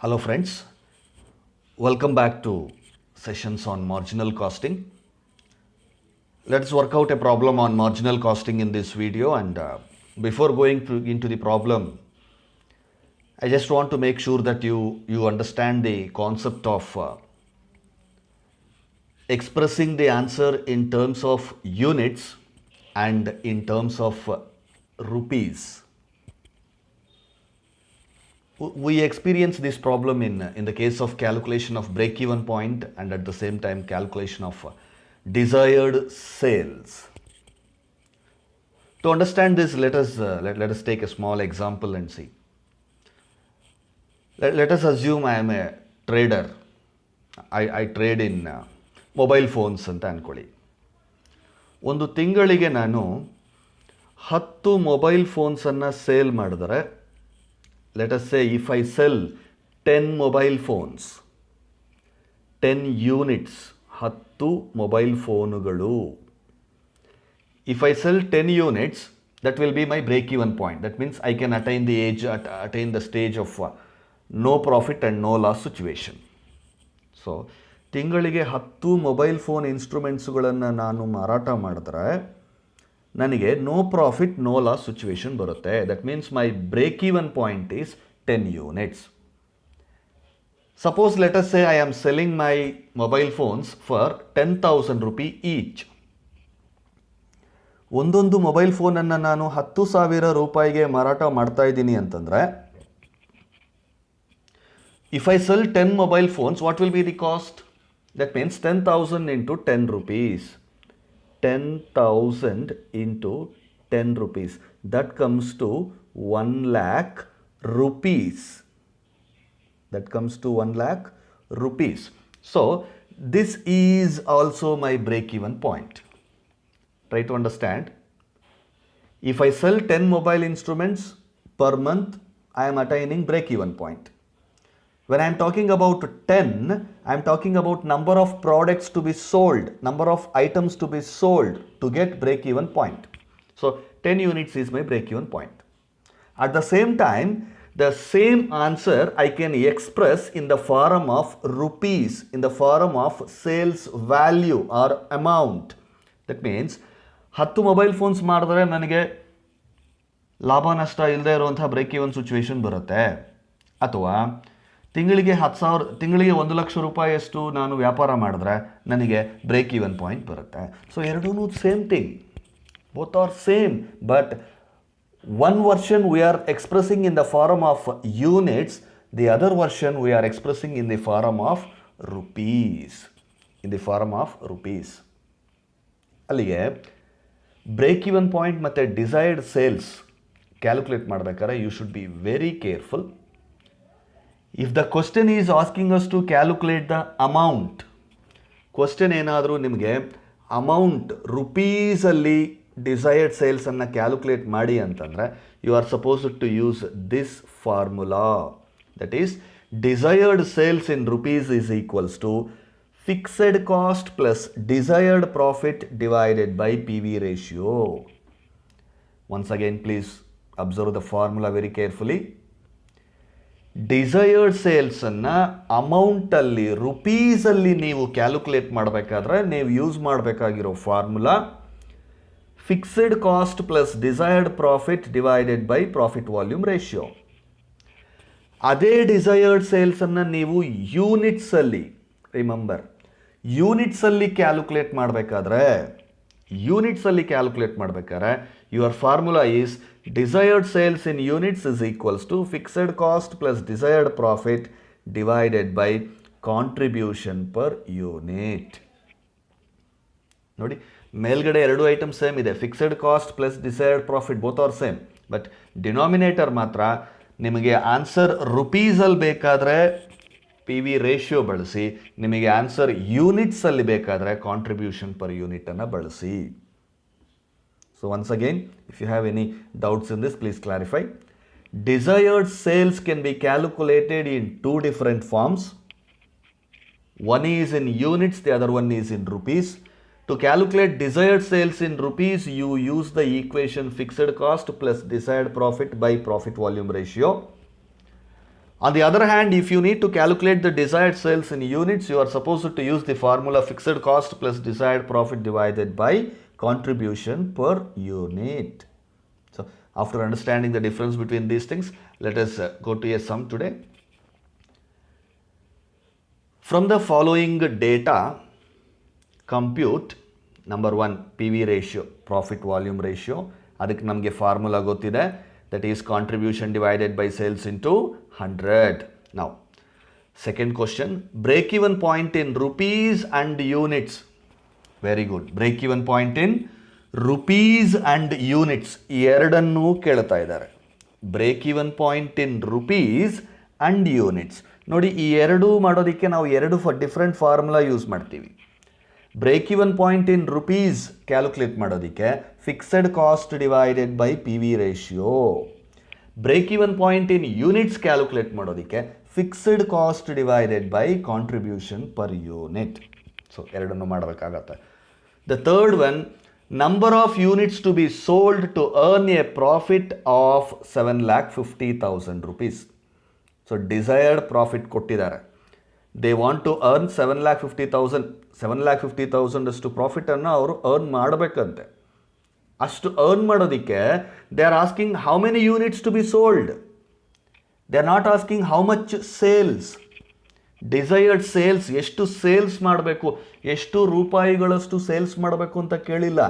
Hello friends, welcome back to sessions on marginal costing. Let's work out a problem on marginal costing in this video, and before going into the problem, I just want to make sure that you understand the concept of expressing the answer in terms of units and in terms of rupees. We experience this problem in the case of calculation of break-even point and at the same time calculation of desired sales. To understand this, let us take a small example and see. Let us assume I am a trader. I trade in mobile phones ಅಂತ ಅಂದ್ಕೊಳ್ಳಿ. ಒಂದು ತಿಂಗಳಿಗೆ ನಾನು 10 mobile ಫೋನ್ಸನ್ನು sale ಮಾಡಿದರೆ, let us say if I sell 10 mobile phones, 10 units, 10 mobile ಫೋನುಗಳು. If I sell 10 units, that will be my break-even point. That means I can attain the stage of no profit and no loss situation. So, ತಿಂಗಳಿಗೆ 10 mobile phone ಇನ್ಸ್ಟ್ರೂಮೆಂಟ್ಸ್ಗಳನ್ನು ನಾನು ಮಾರಾಟ ಮಾಡಿದ್ರೆ ನನಗೆ no profit no loss situation ಬರುತ್ತೆ. That means my break even point is 10 units. Suppose let us say I am selling my mobile phones for 10,000 rupee each. ಒಂದೊಂದು mobile ಫೋನನ್ನು ನಾನು 10,000 ರೂಪಾಯಿಗೆ ಮಾರಾಟ ಮಾಡ್ತಾ ಇದ್ದೀನಿ ಅಂತಂದರೆ, if I sell 10 mobile phones, what will be the cost? That means 10,000 into 10 rupees. 10,000 into 10 rupees. That comes to 1 lakh rupees. That comes to 1 lakh rupees. So, this is also my break-even point. Try to understand. If I sell 10 mobile instruments per month, I am attaining break-even point. When I am talking about 10, I am talking about number of products to be sold, number of items to be sold to get break-even point. So 10 units is my break-even point. At the same time, the same answer I can express in the form of rupees, in the form of sales value or amount. That means 10 mobile phones ಮಾಡಿದ್ರೆ ನನಗೆ ಲಾಭ ನಷ್ಟ ಇಲ್ಲದೆ ಇರುವಂಥ break-even situation ಬರುತ್ತೆ. ಅಥವಾ ತಿಂಗಳಿಗೆ 1 ಲಕ್ಷ ರೂಪಾಯಿಯಷ್ಟು ನಾನು ವ್ಯಾಪಾರ ಮಾಡಿದ್ರೆ ನನಗೆ ಬ್ರೇಕ್ ಈವನ್ ಪಾಯಿಂಟ್ ಬರುತ್ತೆ. ಸೊ ಎರಡೂ same thing, both are same, but one version we are expressing in the form of units, the other version we are expressing in the form of rupees. In the form of rupees. ಅಲ್ಲಿಗೆ break even point ಮತ್ತು desired sales calculate ಮಾಡಬೇಕಾದ್ರೆ you should be very careful. If the question is asking us to calculate the amount, question ಏನಾದರೂ ನಿಮಗೆ amount ರುಪೀಸಲ್ಲಿ desired ಸೇಲ್ಸನ್ನು calculate ಮಾಡಿ ಅಂತಂದರೆ, you are supposed to use this formula. That is desired sales in rupees is equals to fixed cost plus desired profit divided by P V ratio. Once again please observe the formula very carefully. Desired ಸೇಲ್ಸನ್ನು ಅಮೌಂಟಲ್ಲಿ ರುಪೀಸಲ್ಲಿ ನೀವು calculate ಮಾಡಬೇಕಾದ್ರೆ ನೀವು use ಮಾಡಬೇಕಾಗಿರೋ formula fixed cost plus desired profit divided by profit volume ratio. ಅದೇ desired ಸೇಲ್ಸನ್ನು ನೀವು ಯೂನಿಟ್ಸಲ್ಲಿ, remember, ಯೂನಿಟ್ಸಲ್ಲಿ calculate ಮಾಡಬೇಕಾದ್ರೆ your formula is desired sales in units is equals to fixed cost plus desired profit divided by contribution per unit. ನೋಡಿ, ಮೇಲ್ಗಡೆ ಎರಡು item same ಇದೆ, fixed cost plus desired profit both are same, but denominator ಮಾತ್ರ ನಿಮಗೆ answer ರುಪೀಸಲ್ಲಿ ಬೇಕಾದರೆ P V ratio ಬಳಸಿ, ನಿಮಗೆ answer ಯೂನಿಟ್ಸಲ್ಲಿ ಬೇಕಾದರೆ ಕಾಂಟ್ರಿಬ್ಯೂಷನ್ ಪರ್ ಯೂನಿಟನ್ನು ಬಳಸಿ. So once again, if you have any doubts in this, please clarify. Desired sales can be calculated in two different forms. One is in units, the other one is in rupees. To calculate desired sales in rupees, you use the equation fixed cost plus desired profit by profit volume ratio. On the other hand, if you need to calculate the desired sales in units, you are supposed to use the formula fixed cost plus desired profit divided by contribution per unit. So after understanding the difference between these things, let us go to a sum today. From the following data, compute number 1 PV ratio, profit volume ratio. ಅದಕ್ಕೆ ನಮಗೆ formula ಗೊತ್ತಿದೆ, that is contribution divided by sales into 100. Now, second question, break even point in rupees and units. Very good. Break even point in rupees and units. ಎರಡನ್ನೂ ಕೇಳ್ತಾ ಇದ್ದಾರೆ. Break even point in rupees and units. ನೋಡಿ, ಈ ಎರಡು ಮಾಡೋದಕ್ಕೆ ನಾವು ಎರಡು different formula use ಮಾಡ್ತೀವಿ. Break even point in rupees calculate ಮಾಡೋದಕ್ಕೆ fixed cost divided by P V ratio. Break even point in units calculate ಮಾಡೋದಕ್ಕೆ fixed cost divided by contribution per unit. So ಎರಡನ್ನು ಮಾಡಬೇಕಾಗತ್ತೆ. The third one, number of units to be sold to earn a profit of 7,50,000 rupees. So desired profit ಕೊಟ್ಟಿದ್ದಾರೆ. They want to earn 7,50,000. 7,50,000 ಅಷ್ಟು ಪ್ರಾಫಿಟನ್ನು ಅವರು earn ಮಾಡಬೇಕಂತೆ. ಅಷ್ಟು earn ಮಾಡೋದಕ್ಕೆ they are asking how many units to be sold. They are not asking how much sales. Desired sales, ಎಷ್ಟು sales ಮಾಡಬೇಕು, ಎಷ್ಟು ರೂಪಾಯಿಗಳಷ್ಟು sales ಮಾಡಬೇಕು ಅಂತ ಕೇಳಿಲ್ಲ,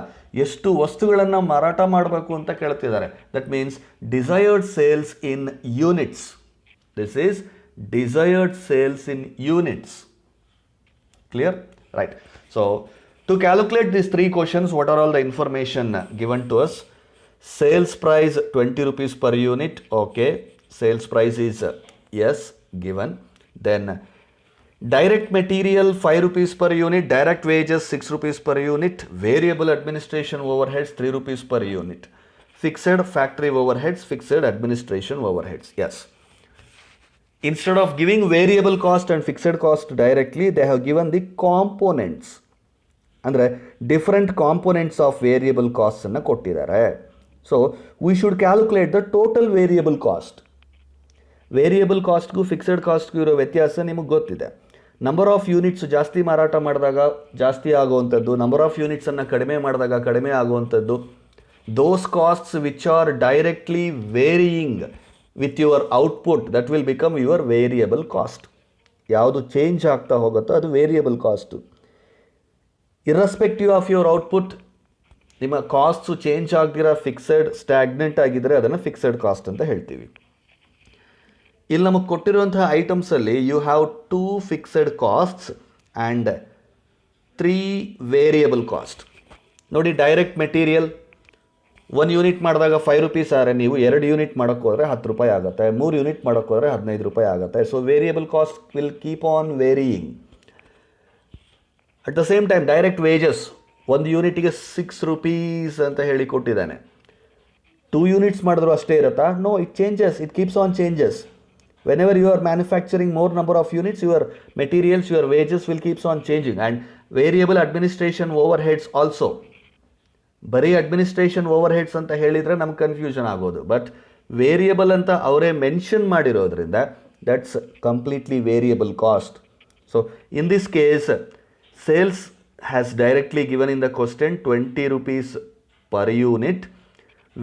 ಎಷ್ಟು ವಸ್ತುಗಳನ್ನು ಮಾರಾಟ ಮಾಡಬೇಕು ಅಂತ ಕೇಳ್ತಿದ್ದಾರೆ. That means desired sales in units. This is desired sales in units. Clear? Right. So to calculate these three questions, what are all the information given to us? Sales price 20 rupees per unit. Okay, sales price is yes, given. Then direct material 5 rupees per unit, direct wages 6 rupees per unit, variable administration overheads 3 rupees per unit, fixed factory overheads, fixed administration overheads. Yes. Instead of giving variable cost and fixed cost directly, they have given the components. ಅಂದರೆ different components of variable ಕಾಸ್ಟನ್ನು ಕೊಟ್ಟಿದ್ದಾರೆ. So we should calculate the total variable cost. Variable ಕಾಸ್ಟ್ಗೂ fixed ಕಾಸ್ಟ್ಗೂ ಇರೋ ವ್ಯತ್ಯಾಸ ನಿಮಗೆ ಗೊತ್ತಿದೆ. Number of units ಜಾಸ್ತಿ ಮಾರಾಟ ಮಾಡಿದಾಗ ಜಾಸ್ತಿ ಆಗುವಂಥದ್ದು, ನಂಬರ್ ಆಫ್ ಯೂನಿಟ್ಸನ್ನು ಕಡಿಮೆ ಮಾಡಿದಾಗ ಕಡಿಮೆ ಆಗುವಂಥದ್ದು. Those costs which are directly varying with your output, that will become your variable cost. ಯಾವುದು ಚೇಂಜ್ ಆಗ್ತಾ ಹೋಗುತ್ತೋ ಅದು variable cost. Irrespective of your output, ನಿಮ್ಮ ಕಾಸ್ಟ್ಸು ಚೇಂಜ್ ಆಗದಿರೋ ಫಿಕ್ಸೆಡ್ ಸ್ಟ್ಯಾಗ್ನೆಂಟ್ ಆಗಿದ್ದರೆ ಅದನ್ನು ಫಿಕ್ಸೆಡ್ ಕಾಸ್ಟ್ ಅಂತ ಹೇಳ್ತೀವಿ. ಇಲ್ಲಿ ನಮಗೆ ಕೊಟ್ಟಿರುವಂತಹ ಐಟಮ್ಸಲ್ಲಿ you have 2 fixed costs and 3 variable cost. ನೋಡಿ, ಡೈರೆಕ್ಟ್ ಮೆಟೀರಿಯಲ್ 1 ಯೂನಿಟ್ ಮಾಡಿದಾಗ 5 rupees ಆದರೆ ನೀವು 2 ಯೂನಿಟ್ ಮಾಡೋಕ್ಕೆ ಹೋದರೆ 10 ರೂಪಾಯಿ ಆಗುತ್ತೆ, 3 ಯೂನಿಟ್ ಮಾಡೋಕ್ಕೆ ಹೋದರೆ 15 ರೂಪಾಯಿ ಆಗುತ್ತೆ. So variable cost will keep on varying. At the same time direct wages 1 ಯೂನಿಟಿಗೆ 6 rupees ಅಂತ ಹೇಳಿ ಕೊಟ್ಟಿದ್ದಾನೆ. 2 ಯೂನಿಟ್ಸ್ ಮಾಡಿದ್ರು ಅಷ್ಟೇ ಇರುತ್ತಾ? No, it changes, it keeps on changes. Whenever you are manufacturing more number of units, your materials, your wages will keeps on changing. And variable administration over heads also. ಬರೀ administration over heads ಅಂತ ಹೇಳಿದರೆ ನಮ್ಗೆ confusion ಆಗೋದು. But variable ಅಂತ ಅವರೇ mention ಮಾಡಿರೋದ್ರಿಂದ that's completely variable cost. So in this case sales has directly given in the question 20 rupees per unit.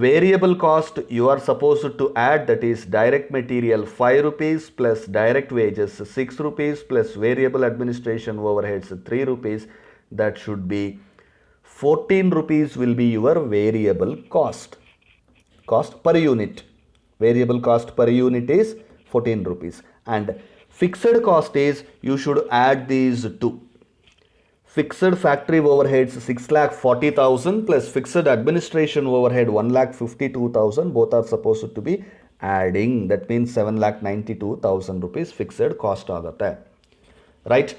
Variable cost you are supposed to add, that is direct material 5 rupees plus direct wages 6 rupees plus variable administration overheads 3 rupees. That should be 14 rupees will be your variable cost per unit. Variable cost per unit is 14 rupees. And fixed cost is, you should add these two. Fixed factory overheads 6,40,000 plus fixed administration overhead 1,52,000. Both are supposed to be adding. That means 7,92,000 rupees fixed cost ಆಗುತ್ತೆ. Right?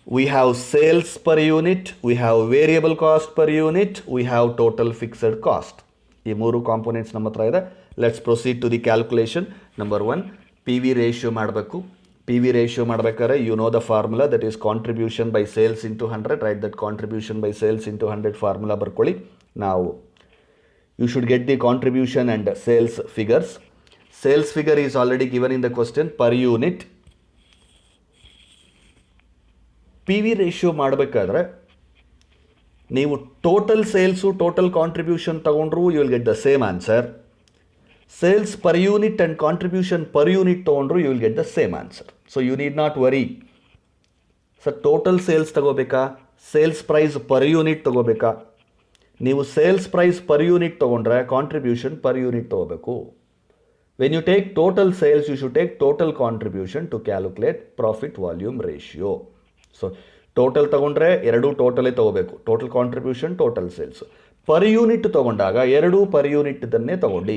We have sales per unit, we have variable cost per unit, we have total fixed cost. ಈ 3 components ನಮ್ಮ ಹತ್ರ ಇದೆ. Let's proceed to the calculation. Number 1, P V ratio ಮಾಡಬೇಕು. P V ratio ಮಾಡಬೇಕಾದ್ರೆ you know the formula, that is contribution by sales into 100. Right that contribution by sales into 100 formula ಬರ್ಕೊಳ್ಳಿ. ನಾವು you should get the contribution and sales figures. Sales figure is already given in the question per unit. P V ratio ಮಾಡಬೇಕಾದ್ರೆ ನೀವು total sales total contribution ತಗೊಂಡ್ರು you will get the same answer. Sales per unit and contribution per unit ತೊಗೊಂಡ್ರು you will get the same answer. So you need not worry. Sir total sales ತಗೋಬೇಕಾ, sales price per unit ತಗೋಬೇಕಾ? ನೀವು sales price per unit ತೊಗೊಂಡ್ರೆ contribution per unit ತೊಗೋಬೇಕು. When you take total sales you should take total contribution to calculate profit volume ratio. So total ತೊಗೊಂಡ್ರೆ ಎರಡೂ ಟೋಟಲೇ ತೊಗೋಬೇಕು, total contribution total sales. Per unit ತೊಗೊಂಡಾಗ ಎರಡೂ per ಯೂನಿಟ್ದನ್ನೇ ತೊಗೊಂಡು,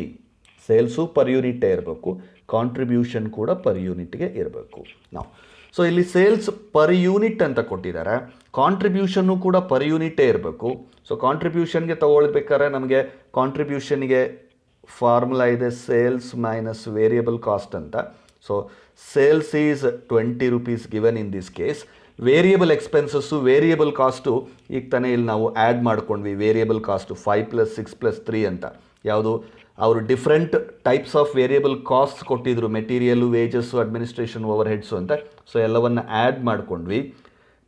sales per ಯೂನಿಟ್ಟೇ ಇರಬೇಕು, contribution ಕೂಡ ಪರ್ ಯೂನಿಟ್ಗೆ ಇರಬೇಕು. ನಾವು ಸೊ ಇಲ್ಲಿ ಸೇಲ್ಸ್ ಪರ್ ಯೂನಿಟ್ ಅಂತ ಕೊಟ್ಟಿದ್ದಾರೆ, ಕಾಂಟ್ರಿಬ್ಯೂಷನ್ನು ಕೂಡ ಪರ್ ಯೂನಿಟ್ಟೇ ಇರಬೇಕು. ಸೊ ಕಾಂಟ್ರಿಬ್ಯೂಷನ್ಗೆ ತೊಗೊಳ್ಬೇಕಾದ್ರೆ ನಮಗೆ ಕಾಂಟ್ರಿಬ್ಯೂಷನ್ಗೆ ಫಾರ್ಮುಲಾ ಇದೆ, ಸೇಲ್ಸ್ ಮೈನಸ್ ವೇರಿಯಬಲ್ ಕಾಸ್ಟ್ ಅಂತ. So sales is 20 rupees given in this case. Variable expenses variable cost ಈಗ ತಾನೇ ಇಲ್ಲಿ ನಾವು ಆ್ಯಡ್ ಮಾಡ್ಕೊಂಡ್ವಿ. ವೇರಿಯಬಲ್ ಕಾಸ್ಟು 5 + 6 + 3 ಅಂತ. ಯಾವುದು ಅವರು different types of variable cost ಕೊಟ್ಟಿದ್ರು, material, wages, administration, overheads ಅಂತ. ಸೊ ಎಲ್ಲವನ್ನು ಆ್ಯಡ್ ಮಾಡ್ಕೊಂಡ್ವಿ.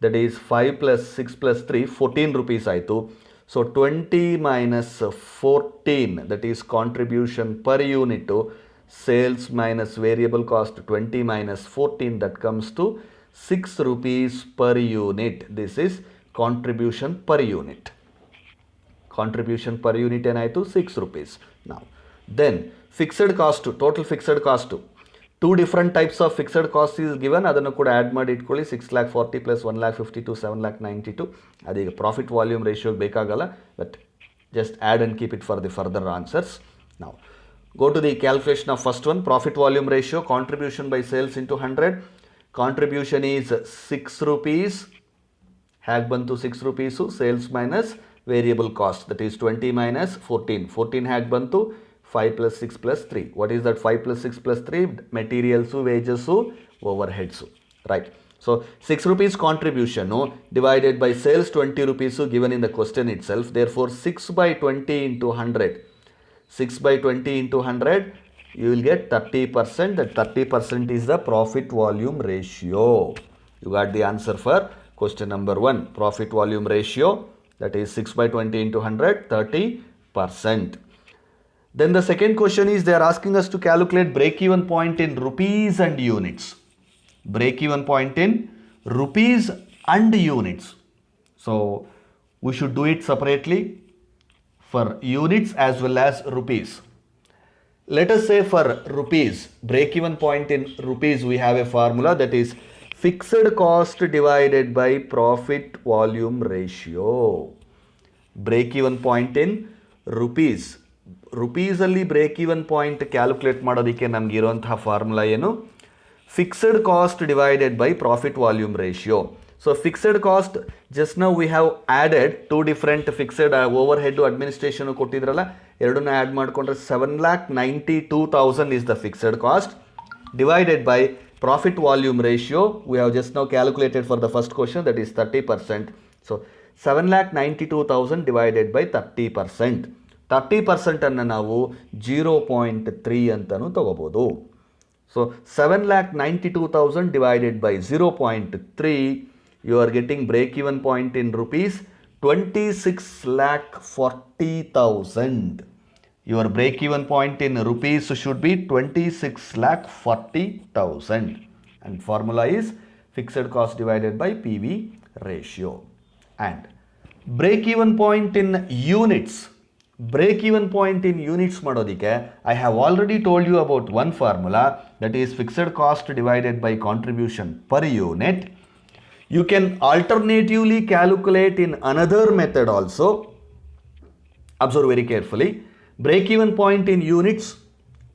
ದಟ್ ಈಸ್ 5 + 6 + 3 14 rupees ಆಯಿತು. So 20 - 14 that is contribution per unit. Sales minus variable cost 20 - 14 that comes to 6 rupees per unit. This is contribution per unit. Contribution per unit ಏನಾಯಿತು 6 rupees. Now then fixed cost, total fixed cost, two different types of fixed cost is given. ಅದನ್ನು ಕೂಡ add ಮಾಡಿ ಇಟ್ಕೊಳ್ಳಿ. 6,40,000 + 1,52,000 7,92,000. ಅದೀಗ profit volume ರೇಷಿಯೋಗೆ ಬೇಕಾಗಲ್ಲ, but just add and keep it for the further answers. Now go to the calculation of first one, profit volume ratio, contribution by sales into 100. Contribution is 6 rupees. Hag bantu 6 rupees. Sales minus variable cost, that is 20 - 14. 14 hag bantu 5 + 6 + 3. What is that 5 + 6 + 3? Materials, wages, overheads. Right. So 6 rupees contribution divided by sales 20 rupees given in the question itself. Therefore 6 by 20 into 100. 6 by 20 into 100. You will get 30%. That 30% is the profit volume ratio. You got the answer for question number 1. Profit volume ratio, that is 6 by 20 into 100, 30%. Then the second question is they are asking us to calculate break-even point in rupees and units. Break-even point in rupees and units. So we should do it separately for units as well as rupees. Let us say for rupees, break-even point in rupees, we have a formula, that is fixed cost divided by profit volume ratio. Break-even point in rupees. Rupees ಅಲ್ಲಿ break-even point calculate ಮಾಡೋದಕ್ಕೆ ನಮ್ಗೆ ಇರುವಂತಹ formula ಏನು? Fixed cost divided by profit volume ratio. So fixed cost, just now we have added two different fixed overhead administration ಕೊಟ್ಟಿದ್ರಲ್ಲ, ಎರಡನ್ನ add ಮಾಡಿಕೊಂಡ್ರೆ 7,92,000 is the fixed cost divided by profit volume ratio. We have just now calculated for the first question, that is 30%. So 7,92,000 divided by 30%. 30% ಅನ್ನು ನಾವು 0.3 ಅಂತಲೂ ತಗೋಬೋದು. So 7,92,000 divided by 0.3, you are getting break-even point in rupees 26,40,000. Your break-even point in rupees should be 26,40,000. And formula is fixed cost divided by PV ratio. And break-even point in units. Break-even point in units ಮಾಡೋದಕ್ಕೆ I have already told you about one formula, that is fixed cost divided by contribution per unit. You can alternatively calculate in another method also. Observe very carefully. Break-even point in units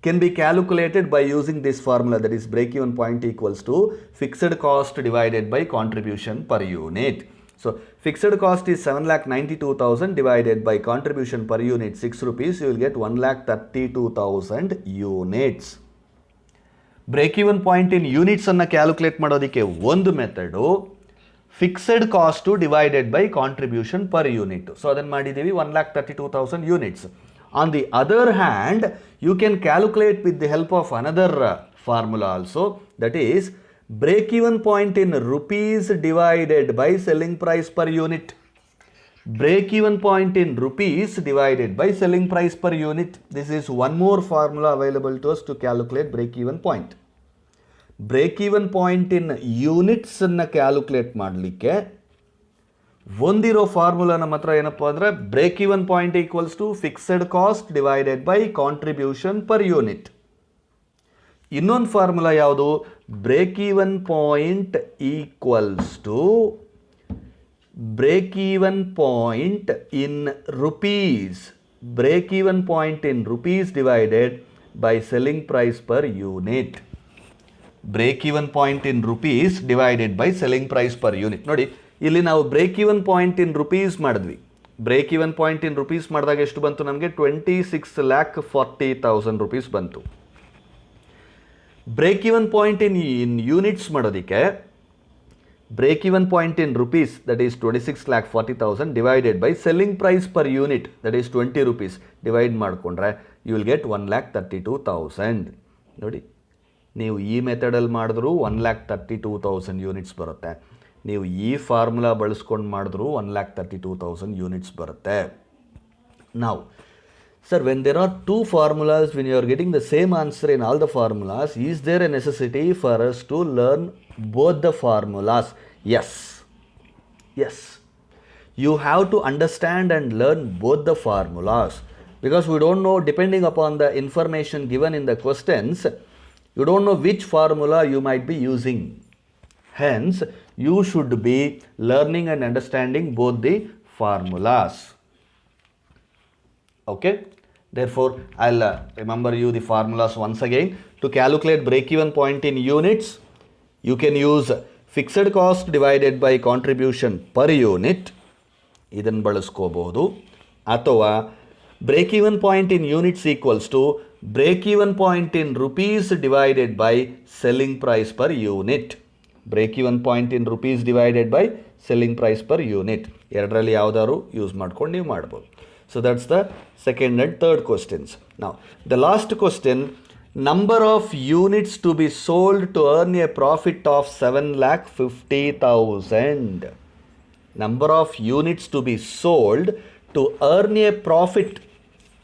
can be calculated by using this formula, that is break-even point equals to fixed cost divided by contribution per unit. So fixed cost is 7,92,000 divided by contribution per unit 6 rupees. You will get 1,32,000 units. Break-even point in units ಅನ್ನು calculate ಮಾಡೋದಕ್ಕೆ ಒಂದು method fixed cost divided by contribution per unit. So ಅದನ್ನು ಮಾಡಿದ್ದೀವಿ 1,32,000 units. On the other hand, you can calculate with the help of another formula also, that is break-even point in rupees divided by selling price per unit. Break-even point in rupees divided by selling price per unit. This is one more formula available to us to calculate break-even point. Break-even point in units ಅನ್ನು calculate ಮಾಡಲಿಕ್ಕೆ ಒಂದಿರೋ formula ನಮ್ಮ ಹತ್ರ ಏನಪ್ಪ ಅಂದರೆ break even point equals to fixed cost divided by contribution per unit. ಇನ್ನೊಂದು formula ಯಾವುದು? Break even point equals to break-even point in rupees. Break-even point in rupees divided by selling price per unit. Break-even point in rupees divided by selling price per unit. ನೋಡಿ, ಇಲ್ಲಿ ನಾವು break-even point in rupees ಮಾಡಿದ್ವಿ. Break-even point in rupees ಮಾಡಿದಾಗ ಎಷ್ಟು ಬಂತು ನಮಗೆ? 26,40,000 rupees ಬಂತು. Break-even point in units ಮಾಡೋದಕ್ಕೆ break-even point in rupees, that is 26,40,000 divided by selling price per unit, that is 20 rupees, divide ಮಾಡಿಕೊಂಡ್ರೆ you will get 1,32,000. ನೋಡಿ, ನೀವು ಈ ಮೆಥಡಲ್ಲಿ ಮಾಡಿದ್ರೂ 1,32,000 ಯೂನಿಟ್ಸ್ ಬರುತ್ತೆ. ನೀವು ಈ ಫಾರ್ಮುಲಾ ಬಳಸ್ಕೊಂಡು ಮಾಡಿದ್ರೂ 1,32,000 ಯೂನಿಟ್ಸ್ ಬರುತ್ತೆ. Now, sir, when there are two formulas, when you are getting the same answer in all the formulas, is there a necessity for us to learn both the formulas? Yes. Yes. You have to understand and learn both the formulas, because we don't know, depending upon the information given in the questions, you don't know which formula you might be using. Hence, you should be learning and understanding both the formulas. Okay? Therefore, I'll remember you the formulas once again. To calculate break-even point in units, you can use fixed cost divided by contribution per unit. ಇದನ್ನು ಬಳಸ್ಕೋಬಹುದು. ಅಥವಾ break-even point in units equals to break-even point in rupees divided by selling price per unit. Break-even point in rupees divided by selling price per unit. ಎರಡರಲ್ಲಿ ಯಾವ್ದಾದ್ರು use ಮಾಡ್ಕೊಂಡು ನೀವು ಮಾಡ್ಬೋದು. So that's the second and third questions. Now, the last question, number of units to be sold to earn a profit of 7,50,000. Number of units to be sold to earn a profit.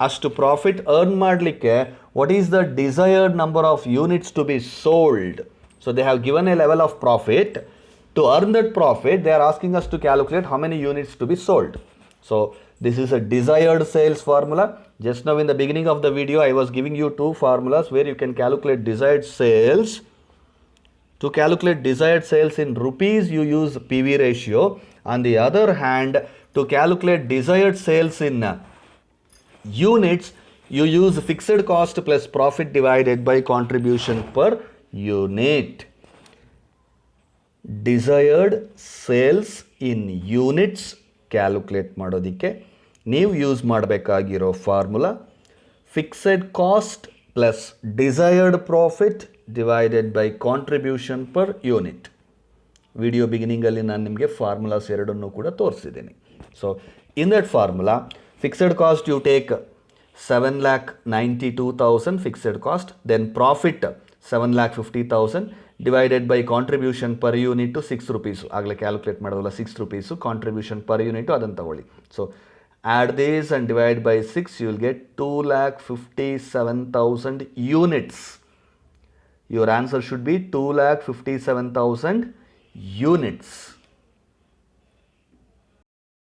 ಅಷ್ಟು profit earn ಮಾಡಲಿಕ್ಕೆ what is the desired number of units to be sold? So they have given a level of profit. To earn that profit, they are asking us to calculate how many units to be sold. So this is a desired sales formula. Just now in the beginning of the video, I was giving you two formulas where you can calculate desired sales. To calculate desired sales in rupees, you use PV ratio. On the other hand, to calculate desired sales in units, you use fixed cost plus profit divided by contribution per unit. Desired sales in units calculate ಮಾಡೋದಕ್ಕೆ ನೀವು use ಮಾಡಬೇಕಾಗಿರೋ formula fixed cost plus desired profit divided by contribution per unit. Video ಬಿಗಿನಿಂಗಲ್ಲಿ ನಾನು ನಿಮಗೆ formulas ಎರಡನ್ನೂ ಕೂಡ ತೋರಿಸಿದ್ದೀನಿ. So in that formula fixed cost you take 7,92,000 fixed cost, then profit 7,50,000 divided by contribution per unit to 6 rupees. ಆಗಲೇ calculate ಮಾಡೋದಲ್ಲ, 6 rupees contribution per unit, ಅದನ್ನು ತಗೊಳ್ಳಿ. So add this and divide by 6, you will get 2,57,000 units. Your answer should be 2,57,000 units.